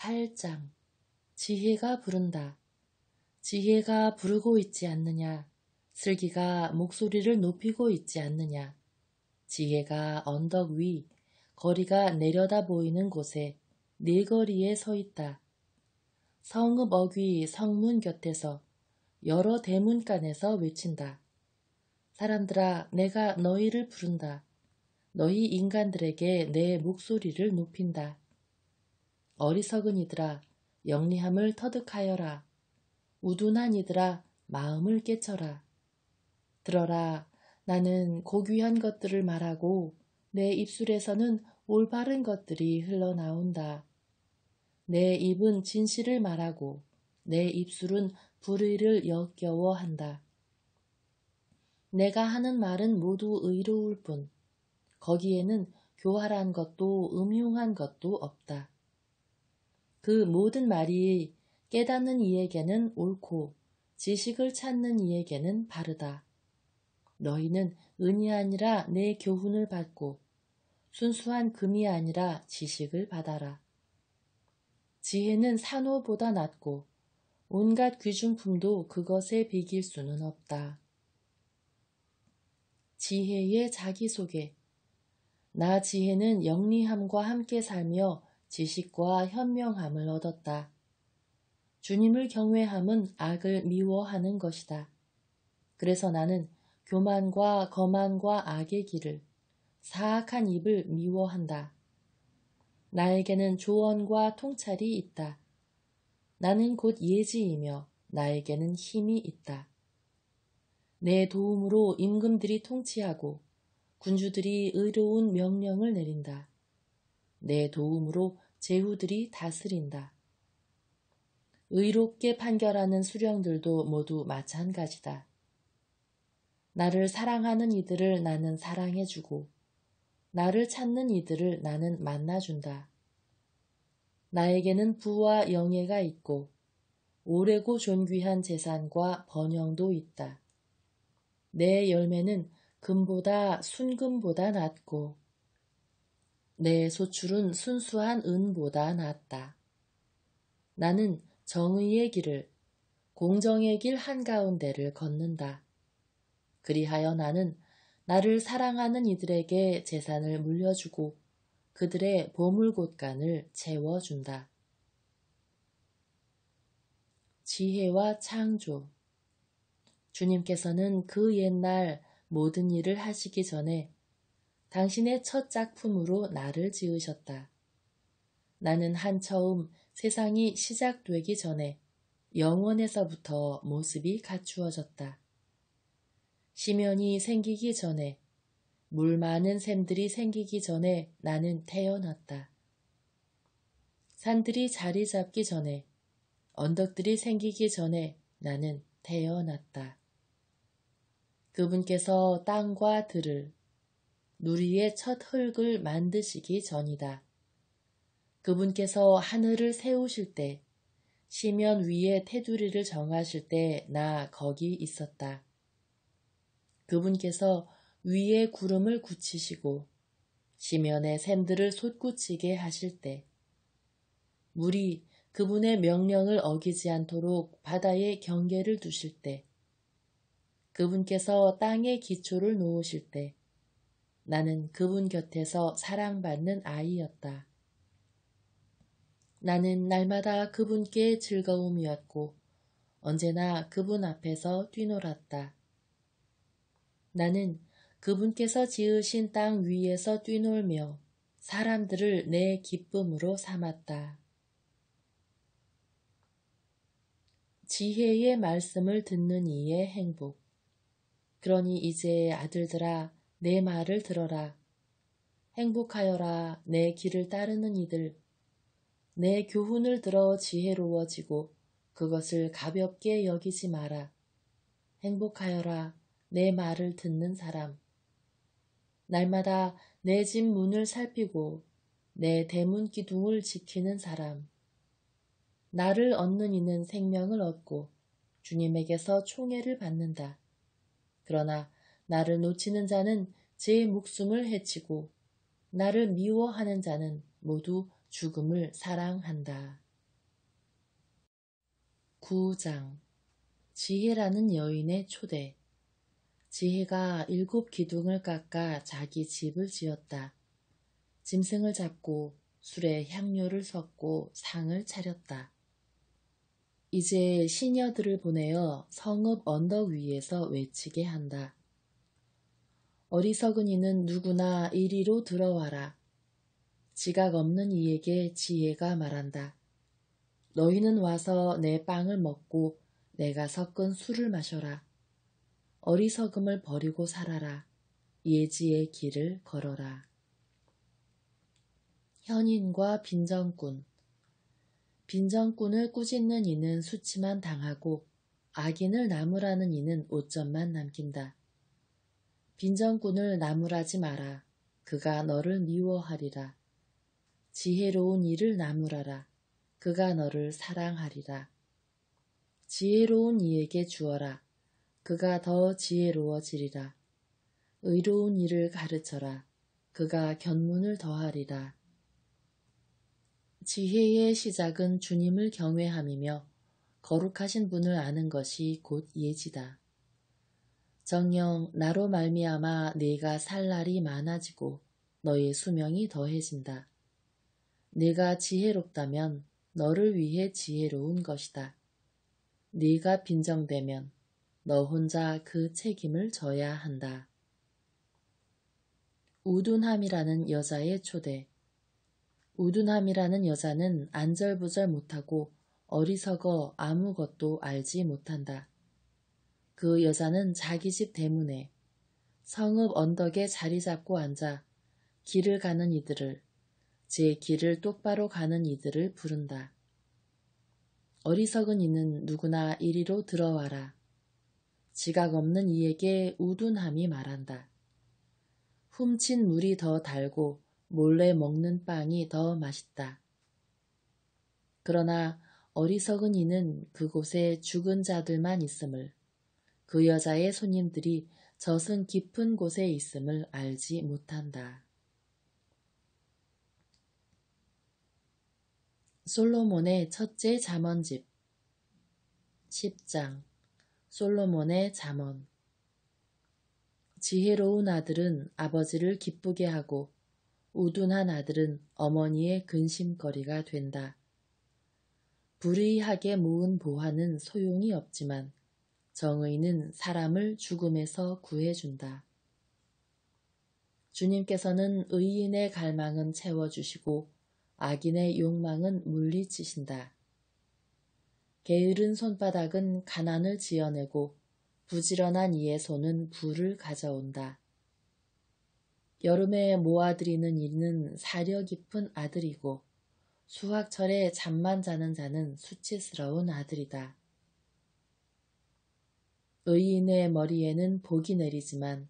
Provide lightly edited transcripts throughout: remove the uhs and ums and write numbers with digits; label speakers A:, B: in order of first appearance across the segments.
A: 8장. 지혜가 부른다. 지혜가 부르고 있지 않느냐. 슬기가 목소리를 높이고 있지 않느냐. 지혜가 언덕 위 거리가 내려다 보이는 곳에 네거리에 서 있다. 성읍 어귀 성문 곁에서 여러 대문간에서 외친다. 사람들아, 내가 너희를 부른다. 너희 인간들에게 내 목소리를 높인다. 어리석은 이들아, 영리함을 터득하여라. 우둔한 이들아, 마음을 깨쳐라. 들어라, 나는 고귀한 것들을 말하고 내 입술에서는 올바른 것들이 흘러나온다. 내 입은 진실을 말하고 내 입술은 불의를 역겨워한다. 내가 하는 말은 모두 의로울 뿐 거기에는 교활한 것도 음흉한 것도 없다. 그 모든 말이 깨닫는 이에게는 옳고 지식을 찾는 이에게는 바르다. 너희는 은이 아니라 내 교훈을 받고 순수한 금이 아니라 지식을 받아라. 지혜는 산호보다 낫고 온갖 귀중품도 그것에 비길 수는 없다. 지혜의 자기소개. 나 지혜는 영리함과 함께 살며 지식과 현명함을 얻었다. 주님을 경외함은 악을 미워하는 것이다. 그래서 나는 교만과 거만과 악의 길을, 사악한 입을 미워한다. 나에게는 조언과 통찰이 있다. 나는 곧 예지이며 나에게는 힘이 있다. 내 도움으로 임금들이 통치하고 군주들이 의로운 명령을 내린다. 내 도움으로 제후들이 다스린다. 의롭게 판결하는 수령들도 모두 마찬가지다. 나를 사랑하는 이들을 나는 사랑해주고 나를 찾는 이들을 나는 만나준다. 나에게는 부와 영예가 있고 오래고 존귀한 재산과 번영도 있다. 내 열매는 금보다 순금보다 낫고 내 소출은 순수한 은보다 낫다. 나는 정의의 길을, 공정의 길 한가운데를 걷는다. 그리하여 나는 나를 사랑하는 이들에게 재산을 물려주고 그들의 보물곳간을 채워준다. 지혜와 창조. 주님께서는 그 옛날 모든 일을 하시기 전에 당신의 첫 작품으로 나를 지으셨다. 나는 한처음 세상이 시작되기 전에 영원에서부터 모습이 갖추어졌다. 시면이 생기기 전에, 물 많은 샘들이 생기기 전에 나는 태어났다. 산들이 자리 잡기 전에, 언덕들이 생기기 전에 나는 태어났다. 그분께서 땅과 들을, 누리의 첫 흙을 만드시기 전이다. 그분께서 하늘을 세우실 때, 시면 위에 테두리를 정하실 때 나 거기 있었다. 그분께서 위에 구름을 굳히시고 시면의 샘들을 솟구치게 하실 때, 물이 그분의 명령을 어기지 않도록 바다에 경계를 두실 때, 그분께서 땅에 기초를 놓으실 때 나는 그분 곁에서 사랑받는 아이였다. 나는 날마다 그분께 즐거움이었고 언제나 그분 앞에서 뛰놀았다. 나는 그분께서 지으신 땅 위에서 뛰놀며 사람들을 내 기쁨으로 삼았다. 지혜의 말씀을 듣는 이의 행복. 그러니 이제 아들들아, 내 말을 들어라. 행복하여라, 내 길을 따르는 이들. 내 교훈을 들어 지혜로워지고 그것을 가볍게 여기지 마라. 행복하여라, 내 말을 듣는 사람. 날마다 내 집 문을 살피고 내 대문 기둥을 지키는 사람. 나를 얻는 이는 생명을 얻고 주님에게서 총애를 받는다. 그러나 나를 놓치는 자는 제 목숨을 해치고 나를 미워하는 자는 모두 죽음을 사랑한다. 9장 지혜라는 여인의 초대. 지혜가 7 기둥을 깎아 자기 집을 지었다. 짐승을 잡고 술에 향료를 섞고 상을 차렸다. 이제 시녀들을 보내어 성읍 언덕 위에서 외치게 한다. 어리석은 이는 누구나 이리로 들어와라. 지각 없는 이에게 지혜가 말한다. 너희는 와서 내 빵을 먹고 내가 섞은 술을 마셔라. 어리석음을 버리고 살아라. 예지의 길을 걸어라. 현인과 빈정꾼. 빈정꾼을 꾸짖는 이는 수치만 당하고 악인을 나무라는 이는 오점만 남긴다. 빈정꾼을 나무라지 마라. 그가 너를 미워하리라. 지혜로운 이를 나무라라. 그가 너를 사랑하리라. 지혜로운 이에게 주어라. 그가 더 지혜로워지리라. 의로운 이를 가르쳐라. 그가 견문을 더하리라. 지혜의 시작은 주님을 경외함이며 거룩하신 분을 아는 것이 곧 예지다. 정녕 나로 말미암아 네가 살 날이 많아지고 너의 수명이 더해진다. 네가 지혜롭다면 너를 위해 지혜로운 것이다. 네가 빈정되면 너 혼자 그 책임을 져야 한다. 우둔함이라는 여자의 초대. 우둔함이라는 여자는 안절부절 못하고 어리석어 아무것도 알지 못한다. 그 여자는 자기 집 대문에 성읍 언덕에 자리 잡고 앉아 길을 가는 이들을, 제 길을 똑바로 가는 이들을 부른다. 어리석은 이는 누구나 이리로 들어와라. 지각 없는 이에게 우둔함이 말한다. 훔친 물이 더 달고 몰래 먹는 빵이 더 맛있다. 그러나 어리석은 이는 그곳에 죽은 자들만 있음을, 그 여자의 손님들이 젖은 깊은 곳에 있음을 알지 못한다. 솔로몬의 첫째 잠언집. 10장 솔로몬의 잠언. 지혜로운 아들은 아버지를 기쁘게 하고 우둔한 아들은 어머니의 근심거리가 된다. 불의하게 모은 보화는 소용이 없지만 정의는 사람을 죽음에서 구해준다. 주님께서는 의인의 갈망은 채워주시고 악인의 욕망은 물리치신다. 게으른 손바닥은 가난을 지어내고 부지런한 이의 손은 부를 가져온다. 여름에 모아들이는 이는 사려 깊은 아들이고 수확철에 잠만 자는 자는 수치스러운 아들이다. 의인의 머리에는 복이 내리지만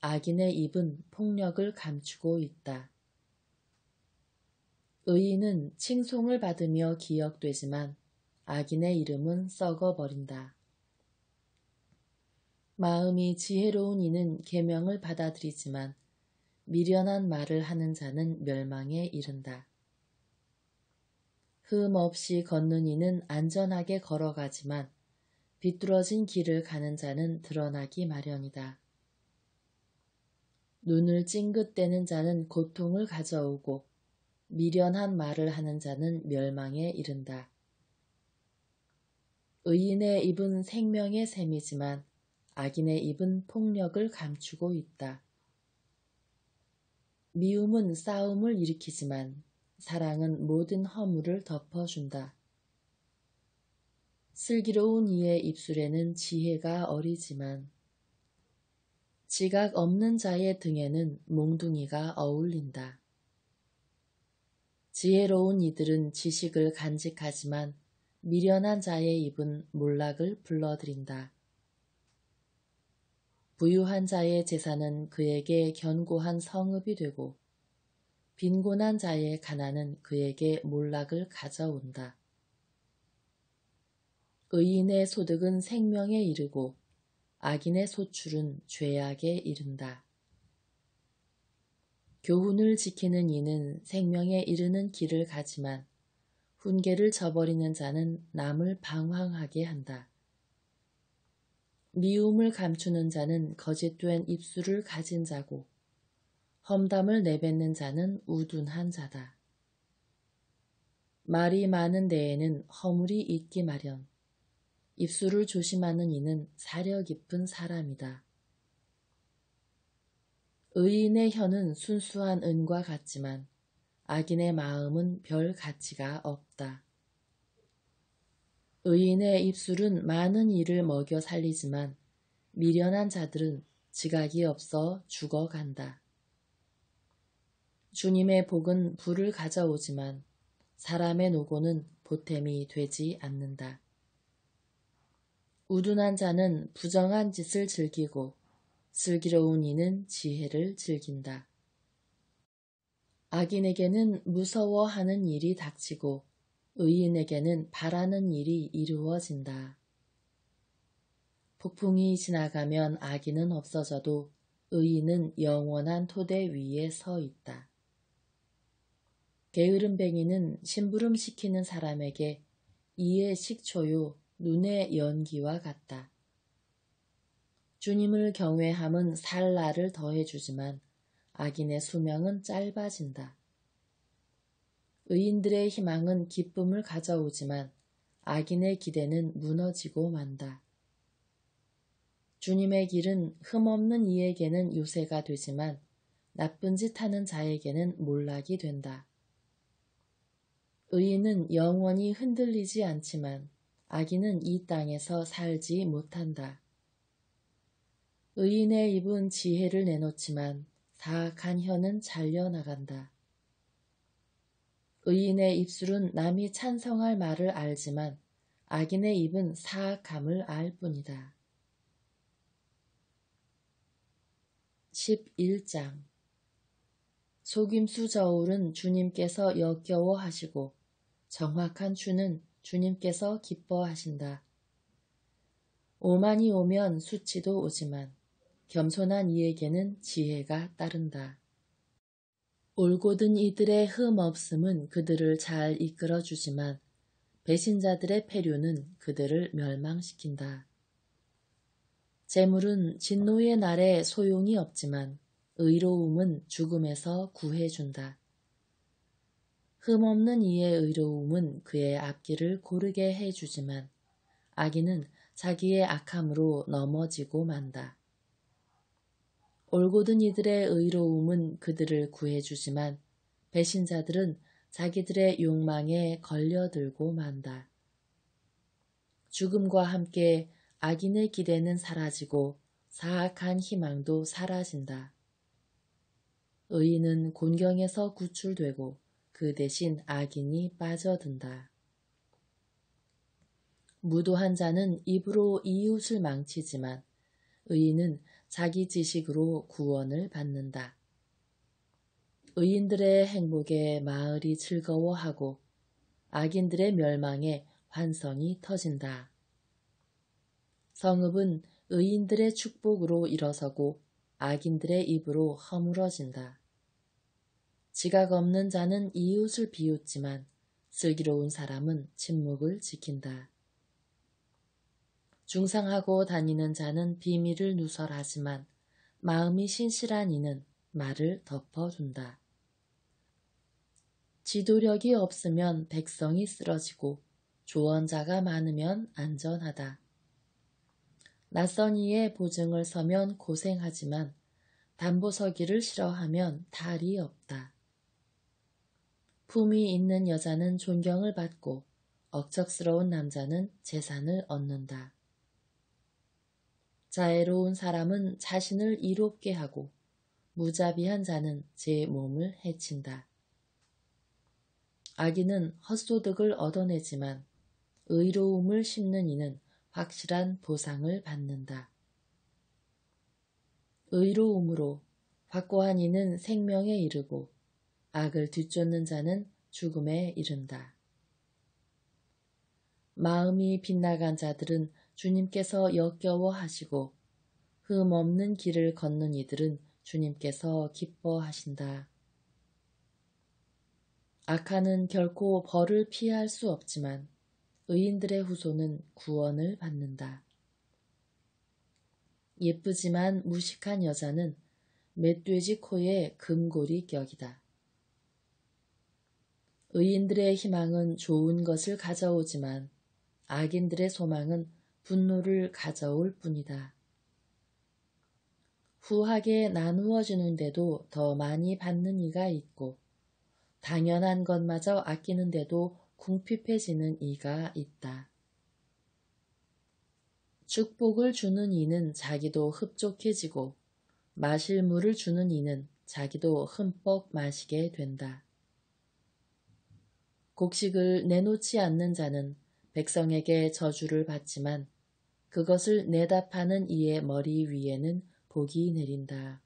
A: 악인의 입은 폭력을 감추고 있다. 의인은 칭송을 받으며 기억되지만 악인의 이름은 썩어버린다. 마음이 지혜로운 이는 계명을 받아들이지만 미련한 말을 하는 자는 멸망에 이른다. 흠 없이 걷는 이는 안전하게 걸어가지만 비뚤어진 길을 가는 자는 드러나기 마련이다. 눈을 찡긋대는 자는 고통을 가져오고 미련한 말을 하는 자는 멸망에 이른다. 의인의 입은 생명의 샘이지만 악인의 입은 폭력을 감추고 있다. 미움은 싸움을 일으키지만 사랑은 모든 허물을 덮어준다. 슬기로운 이의 입술에는 지혜가 어리지만 지각 없는 자의 등에는 몽둥이가 어울린다. 지혜로운 이들은 지식을 간직하지만 미련한 자의 입은 몰락을 불러들인다. 부유한 자의 재산은 그에게 견고한 성읍이 되고 빈곤한 자의 가난은 그에게 몰락을 가져온다. 의인의 소득은 생명에 이르고 악인의 소출은 죄악에 이른다. 교훈을 지키는 이는 생명에 이르는 길을 가지만 훈계를 저버리는 자는 남을 방황하게 한다. 미움을 감추는 자는 거짓된 입술을 가진 자고 험담을 내뱉는 자는 우둔한 자다. 말이 많은 데에는 허물이 있기 마련. 입술을 조심하는 이는 사려 깊은 사람이다. 의인의 혀는 순수한 은과 같지만 악인의 마음은 별 가치가 없다. 의인의 입술은 많은 이를 먹여 살리지만 미련한 자들은 지각이 없어 죽어간다. 주님의 복은 불을 가져오지만 사람의 노고는 보탬이 되지 않는다. 우둔한 자는 부정한 짓을 즐기고 슬기로운 이는 지혜를 즐긴다. 악인에게는 무서워하는 일이 닥치고 의인에게는 바라는 일이 이루어진다. 폭풍이 지나가면 악인은 없어져도 의인은 영원한 토대 위에 서 있다. 게으름뱅이는 심부름시키는 사람에게 이의 식초요 눈의 연기와 같다. 주님을 경외함은 살 날을 더해주지만 악인의 수명은 짧아진다. 의인들의 희망은 기쁨을 가져오지만 악인의 기대는 무너지고 만다. 주님의 길은 흠없는 이에게는 요새가 되지만 나쁜 짓 하는 자에게는 몰락이 된다. 의인은 영원히 흔들리지 않지만 악인은 이 땅에서 살지 못한다. 의인의 입은 지혜를 내놓지만 사악한 혀는 잘려나간다. 의인의 입술은 남이 찬성할 말을 알지만 악인의 입은 사악함을 알 뿐이다. 11장 속임수 저울은 주님께서 역겨워하시고 정확한 추는 주님께서 기뻐하신다. 오만이 오면 수치도 오지만 겸손한 이에게는 지혜가 따른다. 올곧은 이들의 흠 없음은 그들을 잘 이끌어주지만 배신자들의 패류는 그들을 멸망시킨다. 재물은 진노의 날에 소용이 없지만 의로움은 죽음에서 구해준다. 흠없는 이의 의로움은 그의 앞길을 고르게 해주지만 악인은 자기의 악함으로 넘어지고 만다. 올곧은 이들의 의로움은 그들을 구해주지만 배신자들은 자기들의 욕망에 걸려들고 만다. 죽음과 함께 악인의 기대는 사라지고 사악한 희망도 사라진다. 의인은 곤경에서 구출되고 그 대신 악인이 빠져든다. 무도한 자는 입으로 이웃을 망치지만 의인은 자기 지식으로 구원을 받는다. 의인들의 행복에 마을이 즐거워하고 악인들의 멸망에 환성이 터진다. 성읍은 의인들의 축복으로 일어서고 악인들의 입으로 허물어진다. 지각 없는 자는 이웃을 비웃지만 슬기로운 사람은 침묵을 지킨다. 중상하고 다니는 자는 비밀을 누설하지만 마음이 신실한 이는 말을 덮어둔다. 지도력이 없으면 백성이 쓰러지고 조언자가 많으면 안전하다. 낯선 이의 보증을 서면 고생하지만 담보 서기를 싫어하면 탈이 없다. 품이 있는 여자는 존경을 받고 억척스러운 남자는 재산을 얻는다. 자애로운 사람은 자신을 이롭게 하고 무자비한 자는 제 몸을 해친다. 악인은 헛소득을 얻어내지만 의로움을 심는 이는 확실한 보상을 받는다. 의로움으로 확고한 이는 생명에 이르고 악을 뒤쫓는 자는 죽음에 이른다. 마음이 빗나간 자들은 주님께서 역겨워하시고 흠 없는 길을 걷는 이들은 주님께서 기뻐하신다. 악한은 결코 벌을 피할 수 없지만 의인들의 후손은 구원을 받는다. 예쁘지만 무식한 여자는 멧돼지 코에 금고리 격이다. 의인들의 희망은 좋은 것을 가져오지만 악인들의 소망은 분노를 가져올 뿐이다. 후하게 나누어 주는데도 더 많이 받는 이가 있고 당연한 것마저 아끼는데도 궁핍해지는 이가 있다. 축복을 주는 이는 자기도 흡족해지고 마실 물을 주는 이는 자기도 흠뻑 마시게 된다. 곡식을 내놓지 않는 자는 백성에게 저주를 받지만 그것을 내다 파는 이의 머리 위에는 복이 내린다.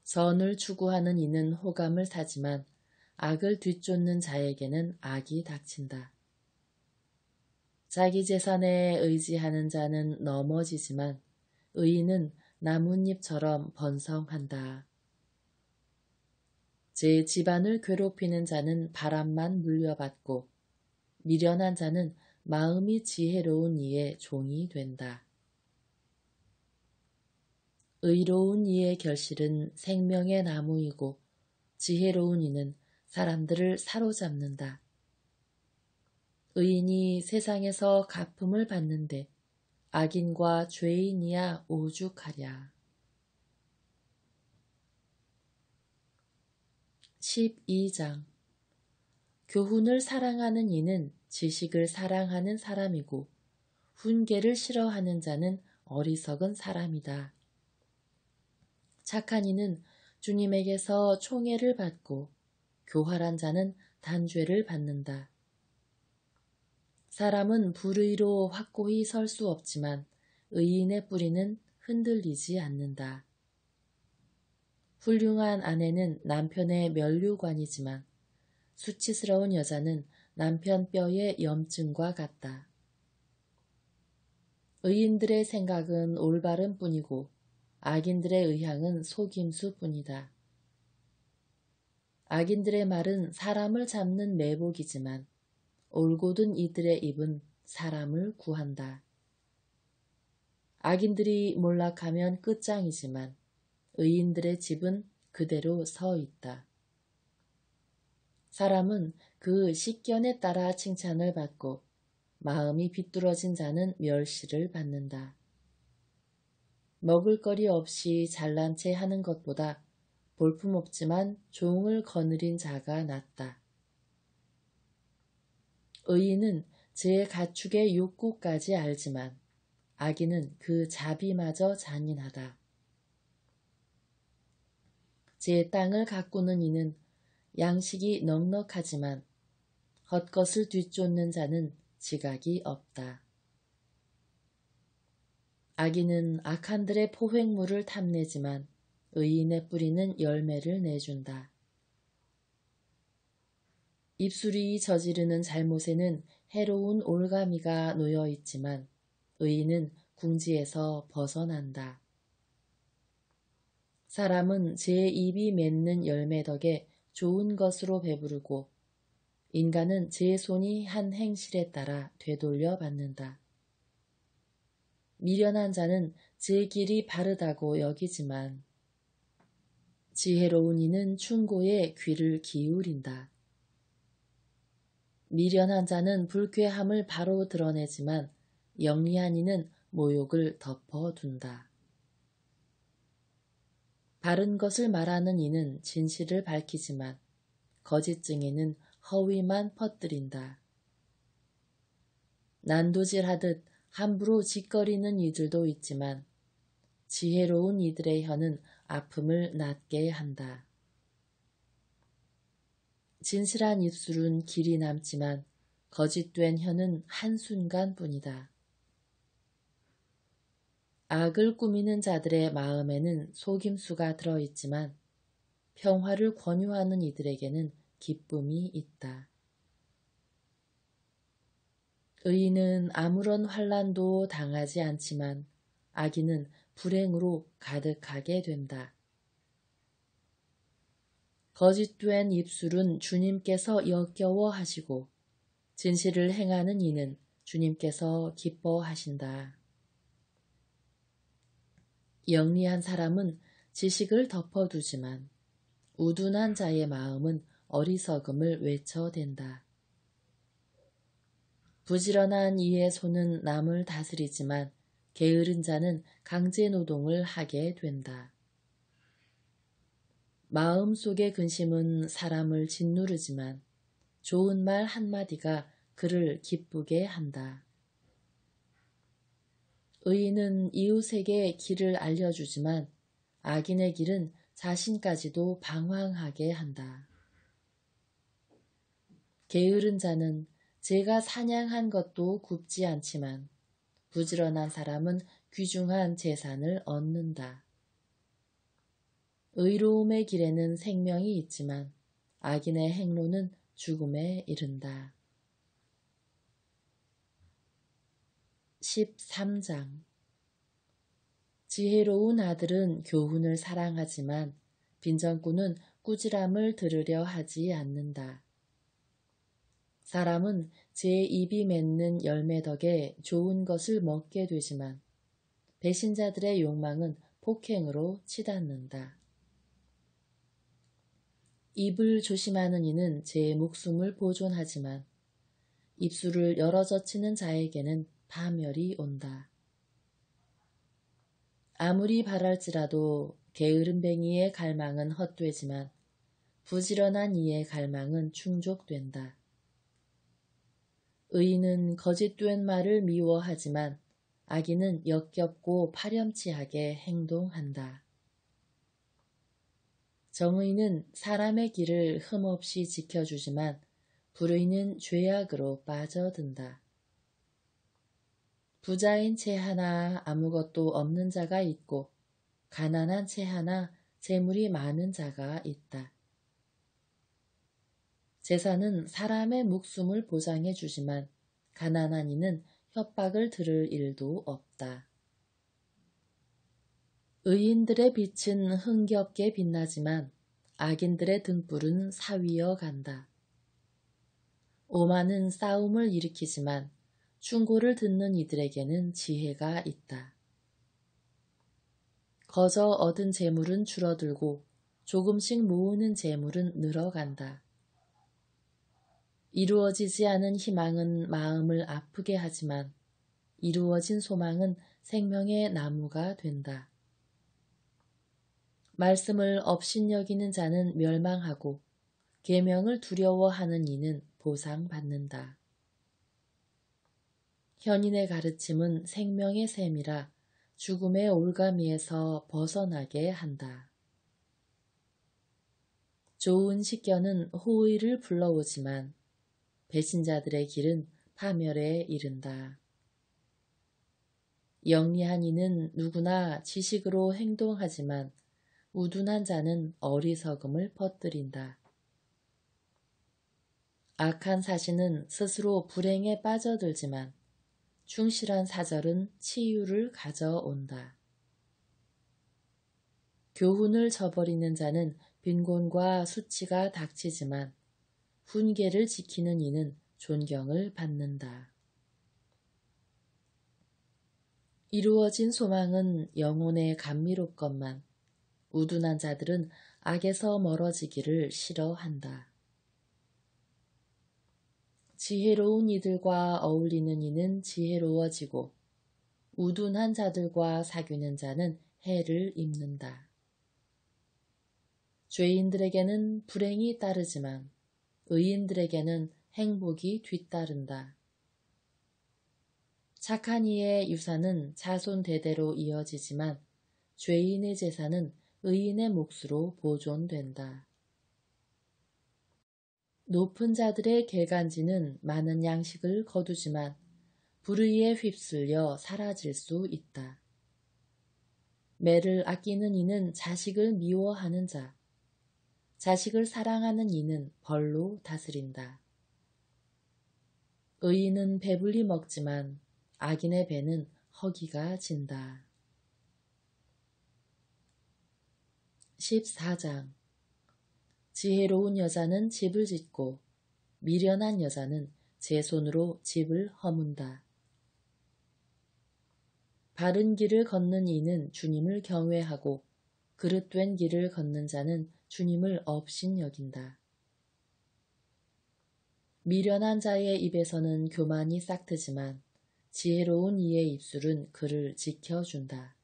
A: 선을 추구하는 이는 호감을 사지만 악을 뒤쫓는 자에게는 악이 닥친다. 자기 재산에 의지하는 자는 넘어지지만 의인은 나뭇잎처럼 번성한다. 제 집안을 괴롭히는 자는 바람만 물려받고 미련한 자는 마음이 지혜로운 이의 종이 된다. 의로운 이의 결실은 생명의 나무이고 지혜로운 이는 사람들을 사로잡는다. 의인이 세상에서 갚음을 받는데 악인과 죄인이야 오죽하랴. 12장 교훈을 사랑하는 이는 지식을 사랑하는 사람이고 훈계를 싫어하는 자는 어리석은 사람이다. 착한 이는 주님에게서 총애를 받고 교활한 자는 단죄를 받는다. 사람은 불의로 확고히 설 수 없지만 의인의 뿌리는 흔들리지 않는다. 훌륭한 아내는 남편의 면류관이지만 수치스러운 여자는 남편 뼈의 염증과 같다. 의인들의 생각은 올바른 뿐이고 악인들의 의향은 속임수 뿐이다. 악인들의 말은 사람을 잡는 매복이지만 올곧은 이들의 입은 사람을 구한다. 악인들이 몰락하면 끝장이지만 의인들의 집은 그대로 서 있다. 사람은 그 식견에 따라 칭찬을 받고 마음이 비뚤어진 자는 멸시를 받는다. 먹을거리 없이 잘난 체 하는 것보다 볼품없지만 종을 거느린 자가 낫다. 의인은 제 가축의 욕구까지 알지만 악인은 그 자비마저 잔인하다. 제 땅을 가꾸는 이는 양식이 넉넉하지만 헛것을 뒤쫓는 자는 지각이 없다. 악인은 악한들의 포획물을 탐내지만 의인의 뿌리는 열매를 내준다. 입술이 저지르는 잘못에는 해로운 올가미가 놓여 있지만 의인은 궁지에서 벗어난다. 사람은 제 입이 맺는 열매 덕에 좋은 것으로 배부르고 인간은 제 손이 한 행실에 따라 되돌려 받는다. 미련한 자는 제 길이 바르다고 여기지만 지혜로운 이는 충고에 귀를 기울인다. 미련한 자는 불쾌함을 바로 드러내지만 영리한 이는 모욕을 덮어둔다. 바른 것을 말하는 이는 진실을 밝히지만 거짓 증인은 허위만 퍼뜨린다. 난도질하듯 함부로 짓거리는 이들도 있지만 지혜로운 이들의 혀는 아픔을 낫게 한다. 진실한 입술은 길이 남지만 거짓된 혀는 한순간뿐이다. 악을 꾸미는 자들의 마음에는 속임수가 들어있지만 평화를 권유하는 이들에게는 기쁨이 있다. 의인은 아무런 환난도 당하지 않지만 악인은 불행으로 가득하게 된다. 거짓된 입술은 주님께서 역겨워 하시고 진실을 행하는 이는 주님께서 기뻐하신다. 영리한 사람은 지식을 덮어두지만 우둔한 자의 마음은 어리석음을 외쳐댄다. 부지런한 이의 손은 남을 다스리지만 게으른 자는 강제 노동을 하게 된다. 마음속의 근심은 사람을 짓누르지만 좋은 말 한마디가 그를 기쁘게 한다. 의인은 이웃에게 길을 알려주지만 악인의 길은 자신까지도 방황하게 한다. 게으른 자는 제가 사냥한 것도 굽지 않지만 부지런한 사람은 귀중한 재산을 얻는다. 의로움의 길에는 생명이 있지만 악인의 행로는 죽음에 이른다. 13장 지혜로운 아들은 교훈을 사랑하지만 빈정꾼은 꾸지람을 들으려 하지 않는다. 사람은 제 입이 맺는 열매 덕에 좋은 것을 먹게 되지만 배신자들의 욕망은 폭행으로 치닫는다. 입을 조심하는 이는 제 목숨을 보존하지만 입술을 열어젖히는 자에게는 파멸이 온다. 아무리 바랄지라도 게으름뱅이의 갈망은 헛되지만 부지런한 이의 갈망은 충족된다. 의인은 거짓된 말을 미워하지만 악인은 역겹고 파렴치하게 행동한다. 정의는 사람의 길을 흠없이 지켜주지만 불의는 죄악으로 빠져든다. 부자인 채 하나 아무것도 없는 자가 있고 가난한 채 하나 재물이 많은 자가 있다. 재산은 사람의 목숨을 보장해 주지만 가난한 이는 협박을 들을 일도 없다. 의인들의 빛은 흥겹게 빛나지만 악인들의 등불은 사위어 간다. 오만은 싸움을 일으키지만 충고를 듣는 이들에게는 지혜가 있다. 거저 얻은 재물은 줄어들고 조금씩 모으는 재물은 늘어간다. 이루어지지 않은 희망은 마음을 아프게 하지만 이루어진 소망은 생명의 나무가 된다. 말씀을 업신여기는 자는 멸망하고 계명을 두려워하는 이는 보상받는다. 현인의 가르침은 생명의 샘이라 죽음의 올가미에서 벗어나게 한다. 좋은 식견은 호의를 불러오지만 배신자들의 길은 파멸에 이른다. 영리한 이는 누구나 지식으로 행동하지만 우둔한 자는 어리석음을 퍼뜨린다. 악한 사신은 스스로 불행에 빠져들지만 충실한 사절은 치유를 가져온다. 교훈을 저버리는 자는 빈곤과 수치가 닥치지만 훈계를 지키는 이는 존경을 받는다. 이루어진 소망은 영혼에 감미롭건만 우둔한 자들은 악에서 멀어지기를 싫어한다. 지혜로운 이들과 어울리는 이는 지혜로워지고 우둔한 자들과 사귀는 자는 해를 입는다. 죄인들에게는 불행이 따르지만 의인들에게는 행복이 뒤따른다. 착한 이의 유산은 자손 대대로 이어지지만 죄인의 재산은 의인의 몫으로 보존된다. 높은 자들의 개간지는 많은 양식을 거두지만 불의에 휩쓸려 사라질 수 있다. 매를 아끼는 이는 자식을 미워하는 자, 자식을 사랑하는 이는 벌로 다스린다. 의인은 배불리 먹지만 악인의 배는 허기가 진다. 14장 지혜로운 여자는 집을 짓고 미련한 여자는 제 손으로 집을 허문다. 바른 길을 걷는 이는 주님을 경외하고 그릇된 길을 걷는 자는 주님을 업신여긴다. 미련한 자의 입에서는 교만이 싹트지만 지혜로운 이의 입술은 그를 지켜준다.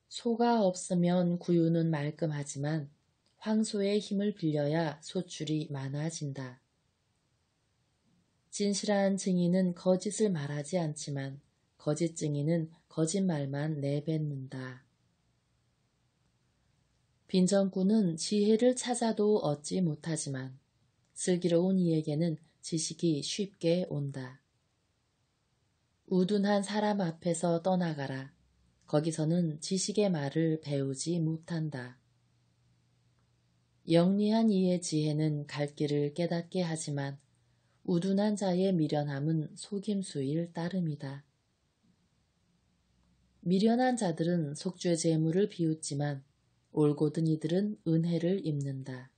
A: 소가 없으면 구유는 말끔하지만 황소의 힘을 빌려야 소출이 많아진다. 진실한 증인은 거짓을 말하지 않지만 거짓 증인은 거짓말만 내뱉는다. 빈정꾼은 지혜를 찾아도 얻지 못하지만 슬기로운 이에게는 지식이 쉽게 온다. 우둔한 사람 앞에서 떠나가라. 거기서는 지식의 말을 배우지 못한다. 영리한 이의 지혜는 갈 길을 깨닫게 하지만 우둔한 자의 미련함은 속임수일 따름이다. 미련한 자들은 속죄 제물을 비웃지만 올곧은 이들은 은혜를 입는다.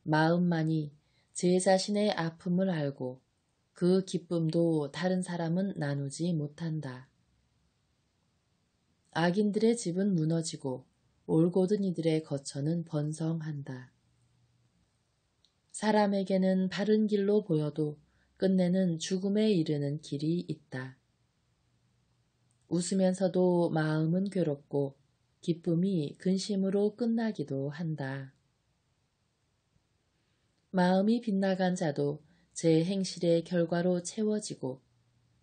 A: 마음만이 제 자신의 아픔을 알고 그 기쁨도 다른 사람은 나누지 못한다. 악인들의 집은 무너지고 올곧은 이들의 거처는 번성한다. 사람에게는 바른 길로 보여도 끝내는 죽음에 이르는 길이 있다. 웃으면서도 마음은 괴롭고 기쁨이 근심으로 끝나기도 한다. 마음이 빗나간 자도 제 행실의 결과로 채워지고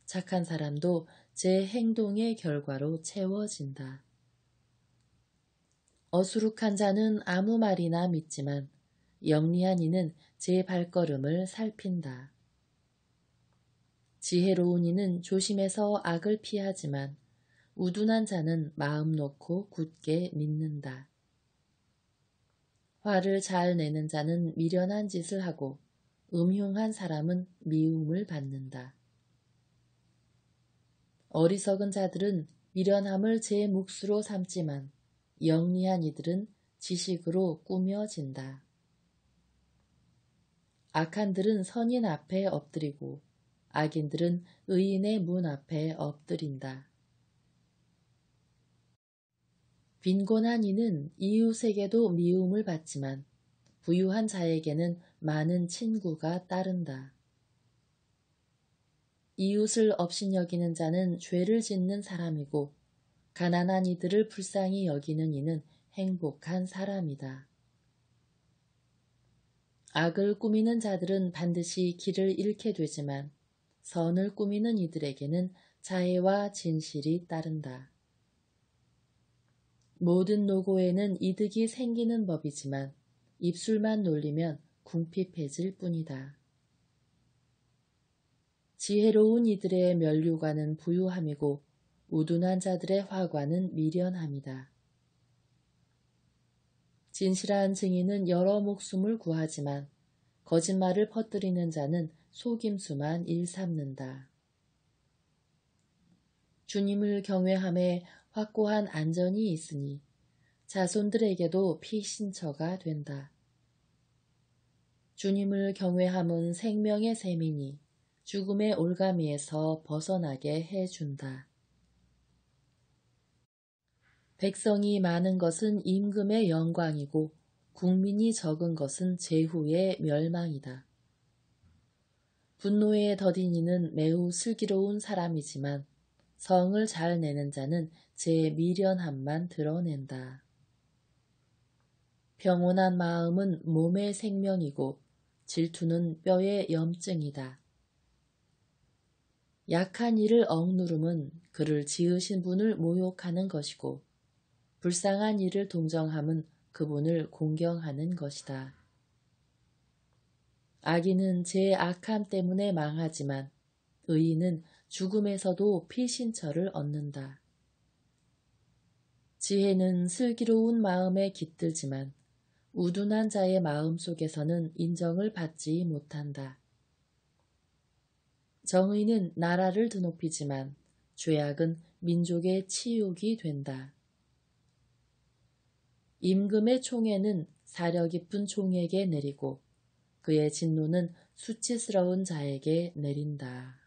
A: 착한 사람도 제 행동의 결과로 채워진다. 어수룩한 자는 아무 말이나 믿지만 영리한 이는 제 발걸음을 살핀다. 지혜로운 이는 조심해서 악을 피하지만 우둔한 자는 마음 놓고 굳게 믿는다. 화를 잘 내는 자는 미련한 짓을 하고 음흉한 사람은 미움을 받는다. 어리석은 자들은 미련함을 제 몫으로 삼지만 영리한 이들은 지식으로 꾸며진다. 악한들은 선인 앞에 엎드리고 악인들은 의인의 문 앞에 엎드린다. 빈곤한 이는 이웃에게도 미움을 받지만 부유한 자에게는 많은 친구가 따른다. 이웃을 업신여기는 자는 죄를 짓는 사람이고 가난한 이들을 불쌍히 여기는 이는 행복한 사람이다. 악을 꾸미는 자들은 반드시 길을 잃게 되지만 선을 꾸미는 이들에게는 자애와 진실이 따른다. 모든 노고에는 이득이 생기는 법이지만 입술만 놀리면 궁핍해질 뿐이다. 지혜로운 이들의 면류관은 부유함이고 우둔한 자들의 화관은 미련함이다. 진실한 증인은 여러 목숨을 구하지만 거짓말을 퍼뜨리는 자는 속임수만 일삼는다. 주님을 경외함에 확고한 안전이 있으니 자손들에게도 피신처가 된다. 주님을 경외함은 생명의 셈이니 죽음의 올가미에서 벗어나게 해준다. 백성이 많은 것은 임금의 영광이고 국민이 적은 것은 제후의 멸망이다. 분노에 더딘 이는 매우 슬기로운 사람이지만 성을 잘 내는 자는 제 미련함만 드러낸다. 평온한 마음은 몸의 생명이고 질투는 뼈의 염증이다. 약한 이를 억누름은 그를 지으신 분을 모욕하는 것이고 불쌍한 이를 동정함은 그분을 공경하는 것이다. 악인은 제 악함 때문에 망하지만 의인은 죽음에서도 피신처를 얻는다. 지혜는 슬기로운 마음에 깃들지만 우둔한 자의 마음 속에서는 인정을 받지 못한다. 정의는 나라를 드높이지만 죄악은 민족의 치욕이 된다. 임금의 총애는 사려 깊은 종에게 내리고 그의 진노는 수치스러운 자에게 내린다.